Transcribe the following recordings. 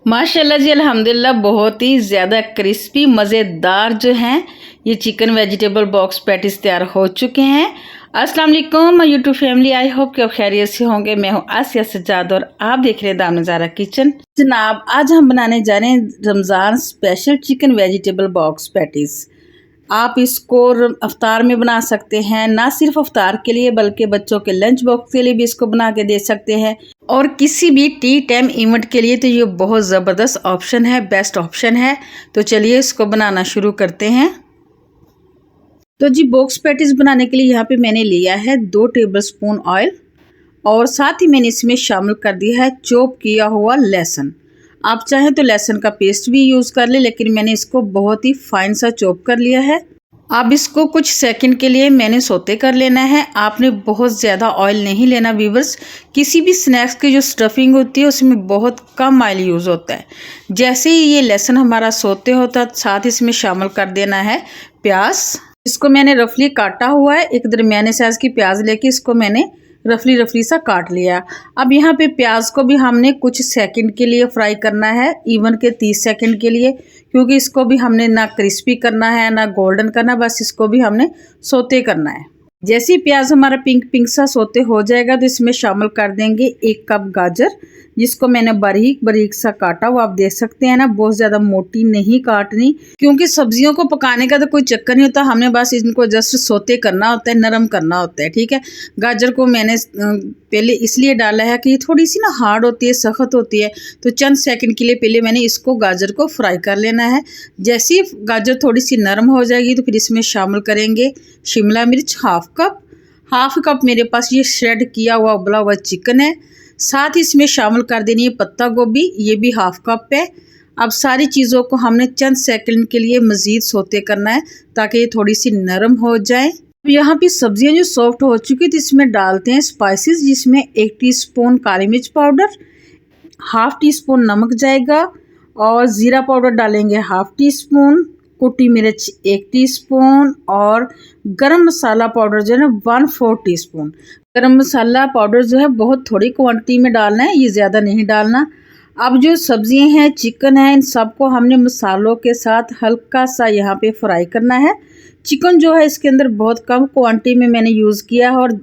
माशाल्लाह जी, अल्हम्दुलिल्लाह बहुत ही ज़्यादा क्रिस्पी मज़ेदार जो हैं ये चिकन वेजिटेबल बॉक्स पैटीज़ तैयार हो चुके हैं। अस्सलाम वालेकुम यूट्यूब फैमिली, आई होप कि आप खैरियत से होंगे। मैं हूँ आसिया सज्जाद और आप देख रहे हैं दाम नज़ारा किचन। जनाब, आज हम बनाने जा रहे हैं Ramzan special chicken vegetable box patties. आप इसको अफ्तार में बना सकते हैं, ना सिर्फ अफ्तार के लिए बल्कि बच्चों के लंच बॉक्स के लिए भी इसको बना के दे सकते हैं और किसी भी टी टाइम इवेंट के लिए तो ये बहुत ज़बरदस्त ऑप्शन है, बेस्ट ऑप्शन है। तो चलिए इसको बनाना शुरू करते हैं। तो जी, बॉक्स पैटीज़ बनाने के लिए यहाँ पे मैंने लिया है 2 टेबलस्पून ऑयल और साथ ही मैंने इसमें शामिल कर दिया है चॉप किया हुआ लहसुन। आप चाहें तो लहसुन का पेस्ट भी यूज़ कर ले, लेकिन मैंने इसको बहुत ही फाइन सा चॉप कर लिया है। अब इसको कुछ सेकंड के लिए मैंने सोते कर लेना है। आपने बहुत ज़्यादा ऑयल नहीं लेना व्यूअर्स। किसी भी स्नैक्स की जो स्टफिंग होती है उसमें बहुत कम ऑयल यूज़ होता है। जैसे ही ये लहसुन हमारा सोते होता, साथ इसमें शामिल कर देना है प्याज। इसको मैंने रफली काटा हुआ है। एक दरमियाने साइज़ की प्याज लेके इसको मैंने रफली सा काट लिया। अब यहाँ पे प्याज को भी हमने कुछ सेकंड के लिए फ्राई करना है, इवन के 30 सेकंड के लिए, क्योंकि इसको भी हमने ना क्रिस्पी करना है ना गोल्डन करना, बस इसको भी हमने सोते करना है। जैसे ही प्याज हमारा पिंक सा सोते हो जाएगा तो इसमें शामिल कर देंगे 1 कप गाजर, जिसको मैंने बारीक सा काटा हुआ। आप देख सकते हैं ना, बहुत ज़्यादा मोटी नहीं काटनी, क्योंकि सब्जियों को पकाने का तो कोई चक्कर नहीं होता, हमने बस इनको जस्ट सोते करना होता है, नरम करना होता है। ठीक है, गाजर को मैंने पहले इसलिए डाला है कि ये थोड़ी सी ना हार्ड होती है, सख्त होती है, तो चंद सेकंड के लिए पहले मैंने इसको गाजर को फ्राई कर लेना है। जैसे ही गाजर थोड़ी सी नरम हो जाएगी तो फिर इसमें शामिल करेंगे शिमला मिर्च हाफ कप मेरे पास ये श्रेड किया हुआ उबला हुआ चिकन है। साथ ही इसमें शामिल कर देनी है पत्ता गोभी, ये भी हाफ कप है। अब सारी चीज़ों को हमने चंद सेकंड के लिए मज़ीद सोते करना है ताकि ये थोड़ी सी नरम हो जाए। यहाँ पे सब्जियां जो सॉफ्ट हो चुकी है तो इसमें डालते हैं स्पाइसेस, जिसमें 1 टीस्पून काली मिर्च पाउडर, हाफ टी स्पून नमक जाएगा और ज़ीरा पाउडर डालेंगे हाफ टी स्पून, कुटी मिर्च 1 टीस्पून और गरम मसाला पाउडर जो है ना 1/4 टीस्पून। गरम मसाला पाउडर जो है बहुत थोड़ी क्वांटिटी में डालना है, ये ज़्यादा नहीं डालना। अब जो सब्जियां हैं, चिकन है, इन सबको हमने मसालों के साथ हल्का सा यहाँ पे फ्राई करना है। चिकन जो है इसके अंदर बहुत कम क्वांटिटी में मैंने यूज़ किया है और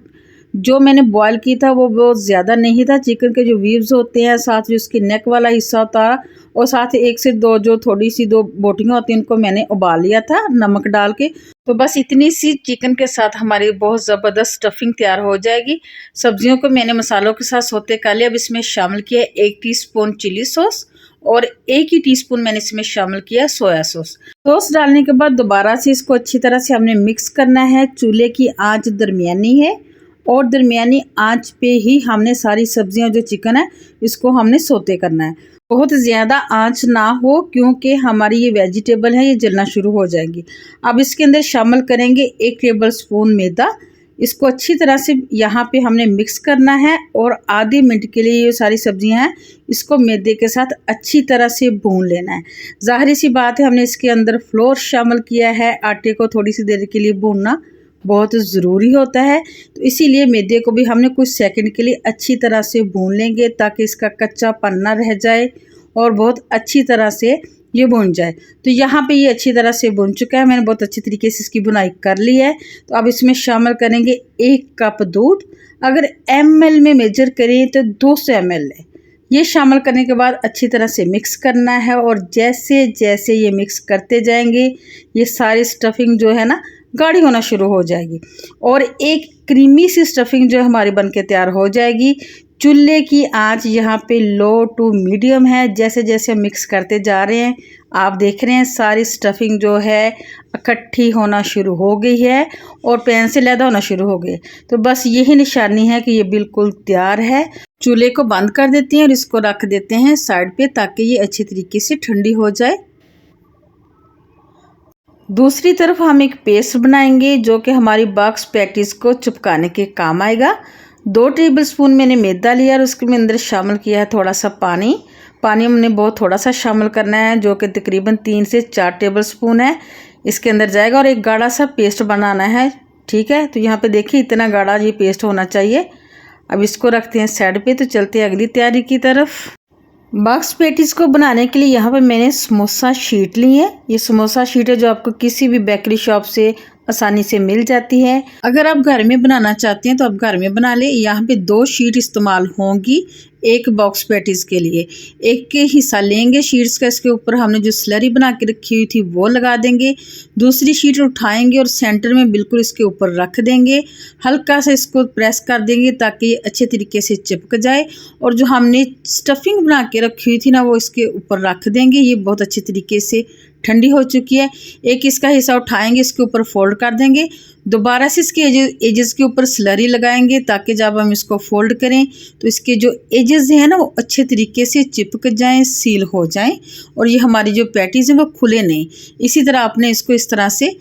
जो मैंने बॉयल की था वो बहुत ज़्यादा नहीं था। चिकन के जो वीव्स होते हैं, साथ जो उसकी नेक वाला हिस्सा होता है और साथ 1 से 2 जो थोड़ी सी 2 बोटियाँ होती हैं, उनको मैंने उबाल लिया था नमक डाल के। तो बस इतनी सी चिकन के साथ हमारी बहुत ज़बरदस्त स्टफिंग तैयार हो जाएगी। सब्जियों को मैंने मसालों के साथ सोते कर लिया। अब इसमें शामिल किया 1 टीस्पून चिली सॉस और 1 ही टीस्पून मैंने इसमें शामिल किया सोया सॉस डालने के बाद दोबारा से इसको अच्छी तरह से हमने मिक्स करना है। चूल्हे की आंच दरमियानी है और दरमियानी आंच पे ही हमने सारी सब्जियां जो चिकन है इसको हमने सोते करना है। बहुत ज़्यादा आंच ना हो, क्योंकि हमारी ये वेजिटेबल है, ये जलना शुरू हो जाएंगी। अब इसके अंदर शामिल करेंगे 1 टेबलस्पून मैदा। इसको अच्छी तरह से यहाँ पे हमने मिक्स करना है और आधे मिनट के लिए ये सारी सब्जियां हैं इसको मैदे के साथ अच्छी तरह से भून लेना है। ज़ाहिर सी बात है, हमने इसके अंदर फ्लोर शामिल किया है। आटे को थोड़ी सी देर के लिए भूनना बहुत ज़रूरी होता है, तो इसीलिए मैदे को भी हमने कुछ सेकंड के लिए अच्छी तरह से भून लेंगे ताकि इसका कच्चापन ना रह जाए और बहुत अच्छी तरह से ये भुन जाए। तो यहाँ पे ये अच्छी तरह से भुन चुका है, मैंने बहुत अच्छी तरीके से इसकी बुनाई कर ली है। तो अब इसमें शामिल करेंगे 1 कप दूध। अगर ml में मेजर करें तो 200 ml है। ये शामिल करने के बाद अच्छी तरह से मिक्स करना है और जैसे जैसे ये मिक्स करते जाएंगे ये सारी स्टफिंग जो है ना गाढ़ी होना शुरू हो जाएगी और एक क्रीमी सी स्टफिंग जो हमारी बनके तैयार हो जाएगी। चूल्हे की आंच यहाँ पे लो टू मीडियम है। जैसे जैसे मिक्स करते जा रहे हैं आप देख रहे हैं सारी स्टफिंग जो है इकट्ठी होना शुरू हो गई है और पैन से लैदा होना शुरू हो गई। तो बस यही निशानी है कि ये बिल्कुल तैयार है। चूल्हे को बंद कर देते हैं और इसको रख देते हैं साइड पे ताकि ये अच्छी तरीके से ठंडी हो जाए। दूसरी तरफ हम एक पेस्ट बनाएंगे जो कि हमारी बॉक्स पैटीज़ को चिपकाने के काम आएगा। 2 टेबलस्पून मैंने मैदा लिया और उसके अंदर शामिल किया है थोड़ा सा पानी हमने बहुत थोड़ा सा शामिल करना है, जो कि तकरीबन 3 से 4 टेबलस्पून है इसके अंदर जाएगा और एक गाढ़ा सा पेस्ट बनाना है। ठीक है, तो यहाँ पे देखिए इतना गाढ़ा ये पेस्ट होना चाहिए। अब इसको रखते हैं साइड पे, तो चलते हैं अगली तैयारी की तरफ। बॉक्स पैटीज़ को बनाने के लिए यहाँ पे मैंने समोसा शीट ली है। ये समोसा शीट है जो आपको किसी भी बेकरी शॉप से आसानी से मिल जाती है। अगर आप घर में बनाना चाहते हैं तो आप घर में बना लें। यहाँ पे 2 शीट इस्तेमाल होंगी एक बॉक्स पैटीज़ के लिए। एक के हिस्सा लेंगे शीट्स का, इसके ऊपर हमने जो स्लरी बना के रखी हुई थी वो लगा देंगे। दूसरी शीट उठाएंगे और सेंटर में बिल्कुल इसके ऊपर रख देंगे। हल्का सा इसको प्रेस कर देंगे ताकि ये अच्छे तरीके से चिपक जाए। और जो हमने स्टफिंग बना के रखी हुई थी ना, वो इसके ऊपर रख देंगे। ये बहुत अच्छे तरीके से ठंडी हो चुकी है। एक इसका हिस्सा उठाएंगे, इसके ऊपर फोल्ड कर देंगे। दोबारा से इसके एजेस के ऊपर स्लरी लगाएंगे ताकि जब हम इसको फोल्ड करें तो इसके जो एजेस हैं ना वो अच्छे तरीके से चिपक जाएं, सील हो जाएं और ये हमारी जो पैटीज़ हैं वो खुले नहीं। इसी तरह आपने इसको इस तरह से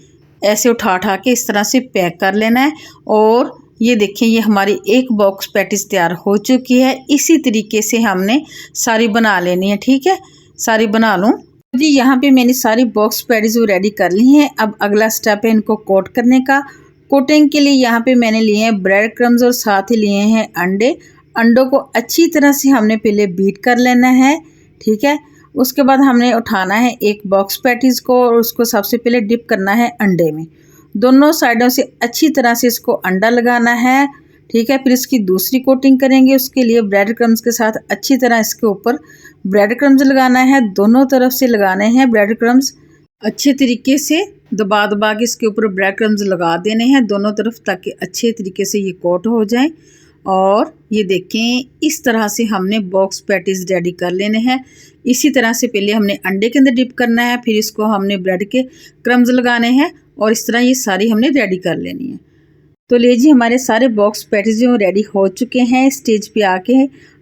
ऐसे उठा के इस तरह से पैक कर लेना है। और ये देखें, ये हमारी एक बॉक्स पैटीज़ तैयार हो चुकी है। इसी तरीके से हमने सारी बना लेनी है। ठीक है, सारी बना लूँ जी। यहाँ पे मैंने सारी बॉक्स पैटीज़ रेडी कर ली हैं। अब अगला स्टेप है इनको कोट करने का। कोटिंग के लिए यहाँ पे मैंने लिए हैं ब्रेड क्रम्स और साथ ही लिए हैं अंडे। अंडों को अच्छी तरह से हमने पहले बीट कर लेना है। ठीक है, उसके बाद हमने उठाना है एक बॉक्स पैटीज़ को और उसको सबसे पहले डिप करना है अंडे में। दोनों साइडों से अच्छी तरह से इसको अंडा लगाना है। ठीक है, फिर इसकी दूसरी कोटिंग करेंगे। उसके लिए ब्रेड क्रम्स के साथ अच्छी तरह इसके ऊपर ब्रेड क्रम्स लगाना है। दोनों तरफ से लगाने हैं ब्रेड क्रम्स। अच्छे तरीके से दबा के इसके ऊपर ब्रेड क्रम्स लगा देने हैं दोनों तरफ ताकि अच्छे तरीके से ये कोट हो जाए। और ये देखें, इस तरह से हमने बॉक्स पैटीज़ रेडी कर लेने हैं। इसी तरह से पहले हमने अंडे के अंदर डिप करना है, फिर इसको हमने ब्रेड के क्रम्स लगाने हैं और इस तरह ये सारी हमने रेडी कर लेनी है। तो लीजिए, हमारे सारे बॉक्स पैटीज़ जो रेडी हो चुके हैं। स्टेज पे आके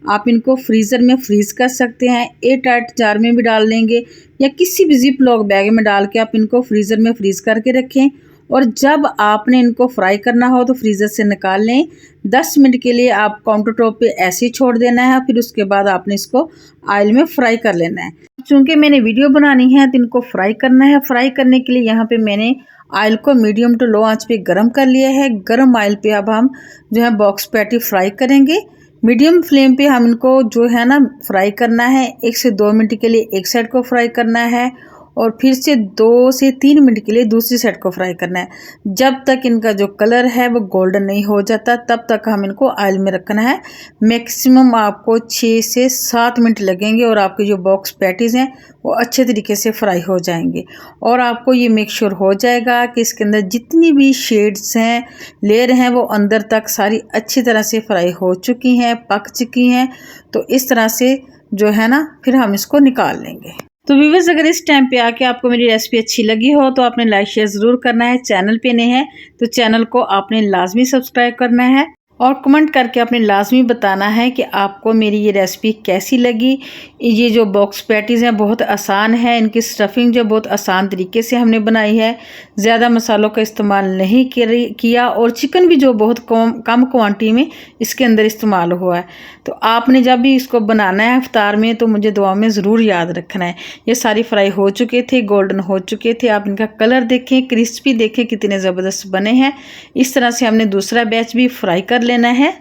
आप इनको फ्रीज़र में फ्रीज़ कर सकते हैं। एयर टाइट जार में भी डाल लेंगे या किसी भी जिप लॉक बैग में डाल के आप इनको फ्रीज़र में फ्रीज़ करके रखें। और जब आपने इनको फ्राई करना हो तो फ्रीज़र से निकाल लें। 10 मिनट के लिए आप काउंटर टॉप पे ऐसे ही छोड़ देना है। फिर उसके बाद आपने इसको ऑयल में फ्राई कर लेना है। चूँकि मैंने वीडियो बनानी है तो इनको फ्राई करना है। फ्राई करने के लिए यहाँ पे मैंने ऑयल को मीडियम टू लो आंच पे गरम कर लिया है। गरम ऑयल पे अब हम जो है बॉक्स पैटी फ्राई करेंगे। मीडियम फ्लेम पे हम इनको जो है ना फ्राई करना है। 1 से 2 मिनट के लिए एक साइड को फ्राई करना है और फिर से 2 से 3 मिनट के लिए दूसरी साइड को फ्राई करना है। जब तक इनका जो कलर है वो गोल्डन नहीं हो जाता तब तक हम इनको ऑयल में रखना है। मैक्सिमम आपको 6 से 7 मिनट लगेंगे और आपके जो बॉक्स पैटीज़ हैं वो अच्छे तरीके से फ्राई हो जाएंगे। और आपको ये मेक श्योर हो जाएगा कि इसके अंदर जितनी भी शेड्स हैं, लेयर हैं, वो अंदर तक सारी अच्छी तरह से फ्राई हो चुकी हैं, पक चुकी हैं। तो इस तरह से जो है ना फिर हम इसको निकाल लेंगे। तो व्यूअर्स, अगर इस टाइम पे आके आपको मेरी रेसिपी अच्छी लगी हो तो आपने लाइक शेयर ज़रूर करना है। चैनल पे नए हैं तो चैनल को आपने लाजमी सब्सक्राइब करना है और कमेंट करके आपने लाजमी बताना है कि आपको मेरी ये रेसिपी कैसी लगी। ये जो बॉक्स पैटीज़ हैं बहुत आसान है। इनकी स्टफिंग जो बहुत आसान तरीके से हमने बनाई है। ज़्यादा मसालों का इस्तेमाल नहीं किया और चिकन भी जो बहुत कम क्वांटिटी में इसके अंदर इस्तेमाल हुआ है। तो आपने जब भी इसको बनाना है इफ्तार में तो मुझे दुआ में ज़रूर याद रखना है। ये सारी फ्राई हो चुके थे, गोल्डन हो चुके थे। आप इनका कलर देखें, क्रिस्पी देखें कितने ज़बरदस्त बने हैं। इस तरह से हमने दूसरा बैच भी फ्राई कर लेना है।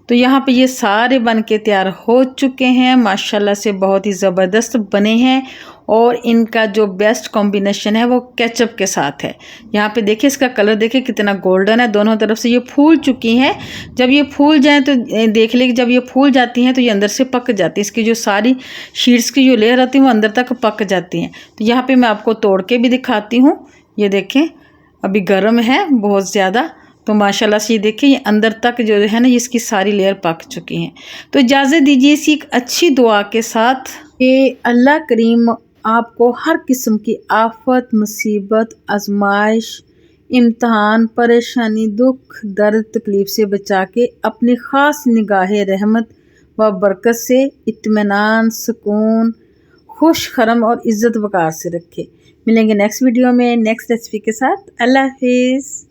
तो यहाँ पे ये सारे बन के तैयार हो चुके हैं। माशाल्लाह से बहुत ही ज़बरदस्त बने हैं और इनका जो बेस्ट कॉम्बिनेशन है वो केचप के साथ है। यहाँ पे देखिए, इसका कलर देखिए कितना गोल्डन है। दोनों तरफ से ये फूल चुकी हैं। जब ये फूल जाएं तो देख लें कि जब ये फूल जाती हैं तो ये अंदर से पक जाती है। इसकी जो सारी शीट्स की जो लेयर आती है वो अंदर तक पक जाती हैं। तो यहाँ पर मैं आपको तोड़ के भी दिखाती हूँ। ये देखें, अभी गर्म है बहुत ज़्यादा। तो माशाल्लाह से ये देखिए, ये अंदर तक जो है ना इसकी सारी लेयर पक चुकी हैं। तो इजाज़त दीजिए इसी एक अच्छी दुआ के साथ कि अल्लाह करीम आपको हर किस्म की आफत, मुसीबत, आजमाइश, इम्तहान, परेशानी, दुख, दर्द, तकलीफ़ से बचा के अपनी ख़ास निगाह रहमत व बरकत से इत्मीनान, सुकून, खुश खरम और इज़्ज़त वक़ार से रखे। मिलेंगे नेक्स्ट वीडियो में नेक्स्ट रेसिपी के साथ। अल्लाह हाफिज़।